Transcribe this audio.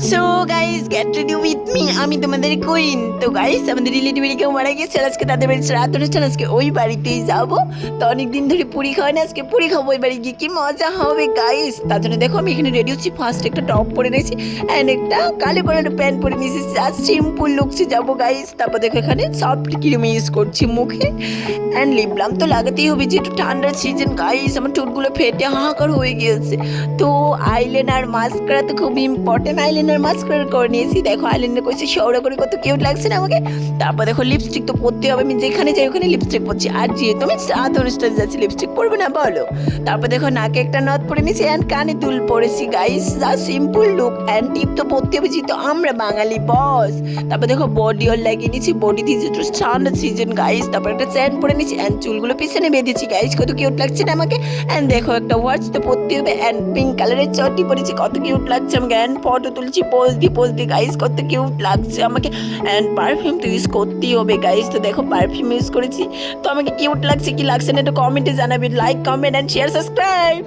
So guys get ready with me, আমি তোমাদের queen. তো গাইস আমাদের রিলেটিভ কেউ মারা গেছে, আজকে তাদের বাড়ি রাত অনুষ্ঠান, আজকে ওই বাড়িতেই যাবো। তো অনেকদিন ধরে পুরি খাওয়া না, আজকে পুরি খাবো ওই বাড়ি গিয়ে, কি মজা হবে গাইস। তার জন্য দেখো আমি এখানে রেডি হচ্ছি। ফার্স্ট একটা টপ পরে নিয়েছি অ্যান্ড একটা কালো কালার প্যান্ট পরে নিয়েছি, জাস্ট সিম্পল লুকসে যাবো গাইস। তারপর দেখো এখানে সফট ক্রিম ইউজ করছি মুখে অ্যান্ড লিপ বাম তো লাগাতেই হবে, যেহেতু ঠান্ডার সিজন গাইস। আমার ঠোঁটগুলো ফেটে হাহাকার হয়ে গিয়েছে। তো আইলাইনার মাস্কারা তো খুব ইম্পর্টেন্ট, আইলাইনার মাস্কারা করে নিয়েছি। দেখো আইলাইনার করছি শৌরা করে, কত কিউট লাগছে না আমাকে। তারপর দেখো লিপস্টিক তো পরতে হবে, আমি যেখানে যাই ওখানে লিপস্টিক পরছি। আর যেহেতু আমি সাত অনুষ্ঠানে যাচ্ছি, লিপস্টিক পরবে না বলো। তারপর দেখো নাকে একটা নথ পরে নিয়েছি অ্যান্ড কানে দুল পরেছি গাইস, যা সিম্পল লুক অ্যান্ড টিপ তো পরতে হবে, যেহেতু আমরা বাঙালি বস। তারপর দেখো বডি অল লাগিয়ে নিয়েছি, বডি দিয়ে যেহেতু ঠান্ডা সিজন গাইস। তারপর একটা চ্যান পরে নিয়েছি অ্যান্ড চুলগুলো পিছনে বেঁধেছি গাইস, কত কিউট লাগছে না আমাকে। অ্যান্ড দেখো একটা ওয়াচ তো পরতে হবে অ্যান্ড পিঙ্ক কালারের চটি পরেছি, কত কিউট লাগছে আমাকে। অ্যান্ড ফটো তুলছি পোজ দিয়ে গাইস, কত কিউট লাগছে আমাকে। অ্যান্ড পারফিউম তো ইউজ করতেই হবে গাইস। তো দেখো পারফিউম ইউজ করেছি, তো আমাকে কিউট লাগছে কি লাগছে না একটু কমেন্টে জানাবেন। Like comment and share subscribe.